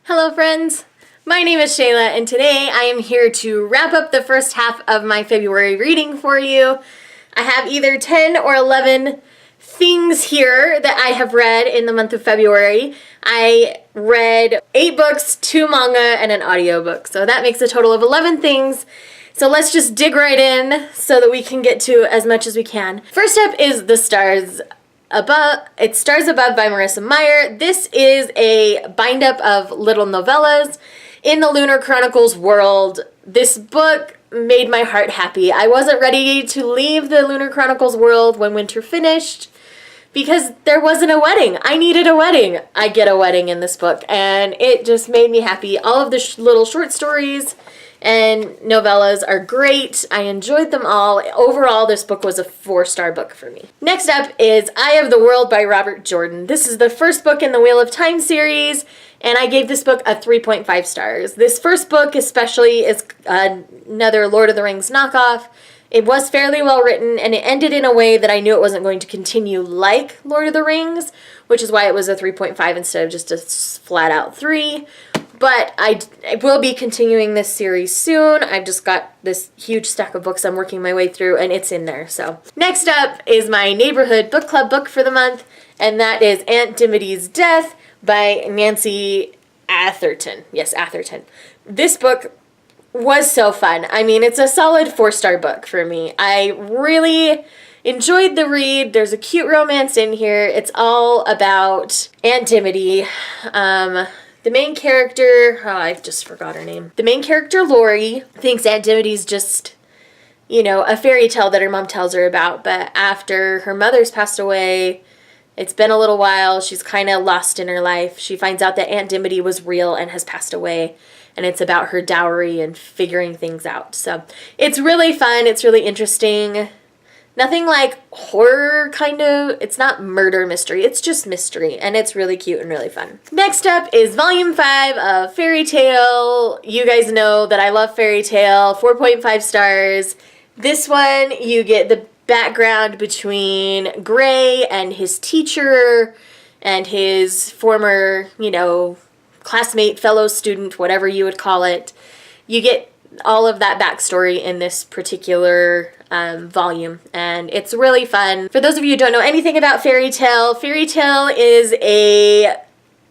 Hello friends, my name is Shayla and today I am here to wrap up the first half of my February reading for you. I have either 10 or 11 things here that I have read in the month of February. I read 8 books, 2 manga, and an audiobook, so that makes a total of 11 things. So let's just dig right in so that we can get to as much as we can. First up is The Stars Above. It's Stars Above by Marissa Meyer. This is a bind-up of little novellas in the Lunar Chronicles world. This book made my heart happy. I wasn't ready to leave the Lunar Chronicles world when winter finished because there wasn't a wedding. I needed a wedding. I get a wedding in this book, and it just made me happy. All of the little short stories and novellas are great. I enjoyed them all. Overall, this book was a 4-star book for me. Next up is Eye of the World by Robert Jordan. This is the first book in the Wheel of Time series, and I gave this book a 3.5 stars. This first book especially is another Lord of the Rings knockoff. It was fairly well written, and it ended in a way that I knew it wasn't going to continue like Lord of the Rings, which is why it was a 3.5 instead of just a flat out 3. But I will be continuing this series soon. I've just got this huge stack of books I'm working my way through, and it's in there. So next up is my neighborhood book club book for the month, and that is Aunt Dimitys' Death by Nancy Atherton. Yes, Atherton. This book was so fun. I mean, it's a solid 4-star book for me. I really enjoyed the read. There's a cute romance in here. It's all about Aunt Dimity. The main character, I just forgot her name. The main character, Lori, thinks Aunt Dimity's just, a fairy tale that her mom tells her about. But after her mother's passed away, it's been a little while. She's kind of lost in her life. She finds out that Aunt Dimity was real and has passed away. And it's about her dowry and figuring things out. So it's really fun. It's really interesting. Nothing like horror kind of, it's not murder mystery, it's just mystery, and it's really cute and really fun. Next up is Volume 5 of Fairy Tale. You guys know that I love Fairy Tale, 4.5 stars. This one, you get the background between Gray and his teacher and his former, classmate, fellow student, whatever you would call it. You get all of that backstory in this particular volume, and it's really fun. For those of you who don't know anything about Fairy Tale is a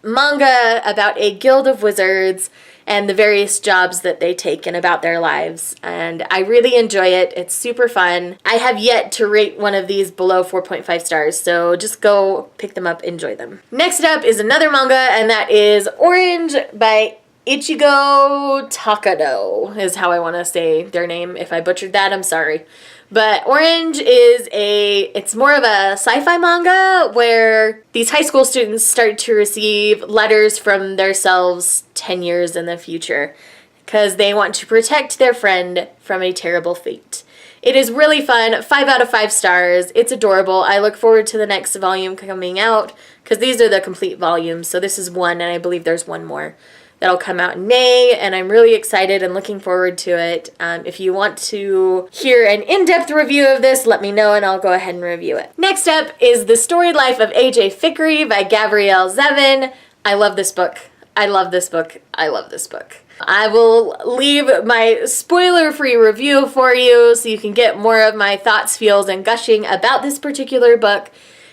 manga about a guild of wizards and the various jobs that they take and about their lives, and I really enjoy it. It's super fun. I have yet to rate one of these below 4.5 stars, so just go pick them up, enjoy them. Next up is another manga, and that is Orange by Ichigo Takano is how I want to say their name. If I butchered that, I'm sorry. But Orange is it's more of a sci-fi manga where these high school students start to receive letters from themselves 10 years in the future because they want to protect their friend from a terrible fate. It is really fun, 5 out of 5 stars. It's adorable. I look forward to the next volume coming out because these are the complete volumes. So this is one, and I believe there's one more that'll come out in May, and I'm really excited and looking forward to it. If you want to hear an in-depth review of this, let me know and I'll go ahead and review it. Next up is The Storied Life of A.J. Fikry by Gabrielle Zevin. I love this book. I love this book. I love this book. I will leave my spoiler-free review for you so you can get more of my thoughts, feels, and gushing about this particular book.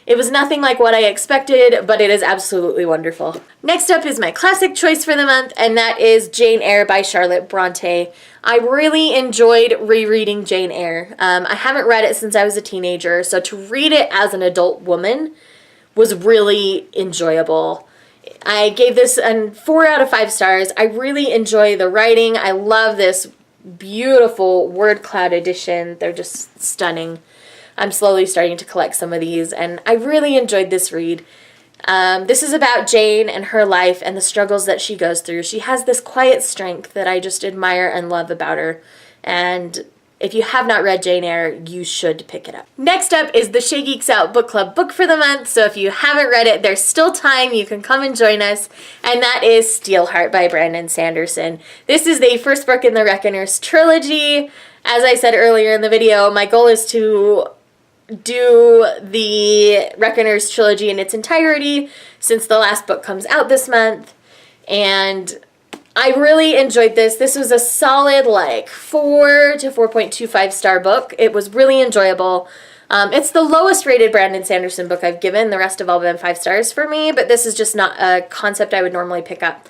It was nothing like what I expected, but it is absolutely wonderful. Next up is my classic choice for the month, and that is Jane Eyre by Charlotte Bronte. I really enjoyed rereading Jane Eyre. I haven't read it since I was a teenager, so to read it as an adult woman was really enjoyable. I gave this a 4 out of 5 stars. I really enjoy the writing. I love this beautiful word cloud edition. They're just stunning. I'm slowly starting to collect some of these, and I really enjoyed this read. This is about Jane and her life and the struggles that she goes through. She has this quiet strength that I just admire and love about her, and if you have not read Jane Eyre, you should pick it up. Next up is the Shay Geeks Out Book Club book for the month, so if you haven't read it, there's still time. You can come and join us, and that is Steelheart by Brandon Sanderson. This is the first book in the Reckoners trilogy. As I said earlier in the video, my goal is to do the Reckoners trilogy in its entirety since the last book comes out this month. And I really enjoyed this. This was a solid like 4 to 4.25 star book. It was really enjoyable. It's the lowest rated Brandon Sanderson book I've given. The rest have all been 5 stars for me, but this is just not a concept I would normally pick up.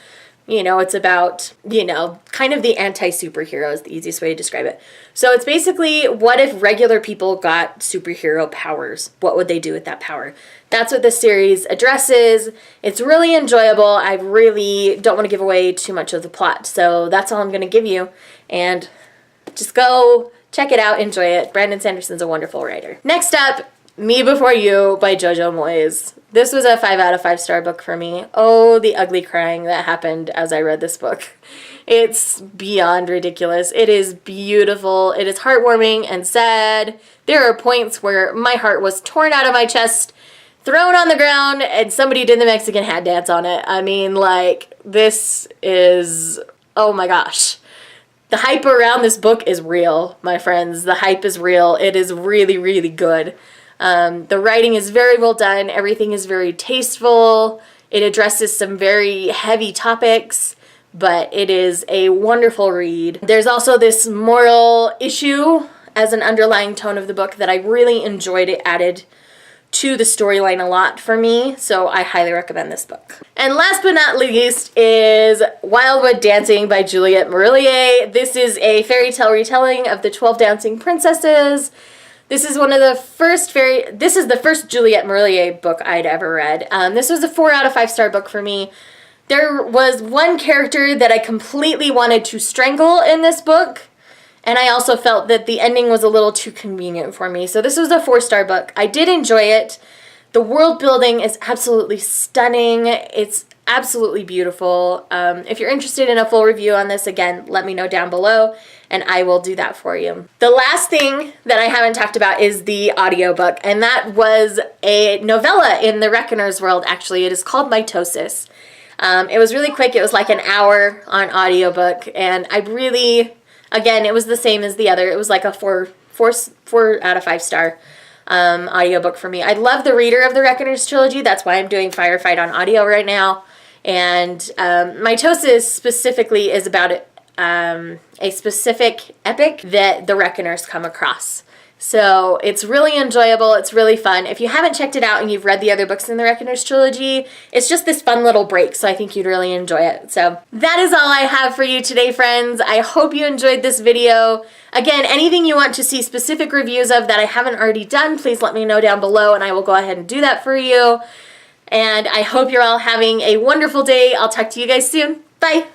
You know, it's about, you know, kind of the anti-superhero is the easiest way to describe it. So it's basically, what if regular people got superhero powers? What would they do with that power? That's what this series addresses. It's really enjoyable. I really don't want to give away too much of the plot, so that's all I'm going to give you. And just go check it out, enjoy it. Brandon Sanderson's a wonderful writer. Next up, Me Before You by Jojo Moyes. This was a 5 out of 5 star book for me. Oh, the ugly crying that happened as I read this book. It's beyond ridiculous. It is beautiful. It is heartwarming and sad. There are points where my heart was torn out of my chest, thrown on the ground, and somebody did the Mexican hat dance on it. I mean, like, this is, oh my gosh. The hype around this book is real, my friends. The hype is real. It is really, really good. The writing is very well done. Everything is very tasteful. It addresses some very heavy topics, but it is a wonderful read. There's also this moral issue as an underlying tone of the book that I really enjoyed. It added to the storyline a lot for me, so I highly recommend this book. And last but not least is Wildwood Dancing by Juliette Marillier. This is a fairy tale retelling of the 12 Dancing Princesses. This is this is the first Juliette Marillier book I'd ever read. This was a 4 out of 5 star book for me. There was one character that I completely wanted to strangle in this book, and I also felt that the ending was a little too convenient for me. So this was a 4-star book. I did enjoy it. The world building is absolutely stunning. It's absolutely beautiful. If you're interested in a full review on this, again, let me know down below, and I will do that for you. The last thing that I haven't talked about is the audiobook, and that was a novella in the Reckoner's world, actually. It is called Mitosis. It was really quick. It was like an hour on audiobook, and I really, again, it was the same as the other. It was like a 4 out of 5 star audiobook for me. I love the reader of the Reckoner's trilogy. That's why I'm doing Firefight on audio right now. And Mitosis specifically is about a specific epic that the Reckoners come across. So it's really enjoyable. It's really fun. If you haven't checked it out and you've read the other books in the Reckoner's trilogy, it's just this fun little break, so I think you'd really enjoy it. So that is all I have for you today, friends. I hope you enjoyed this video. Again, anything you want to see specific reviews of that I haven't already done, please let me know down below and I will go ahead and do that for you. And I hope you're all having a wonderful day. I'll talk to you guys soon. Bye!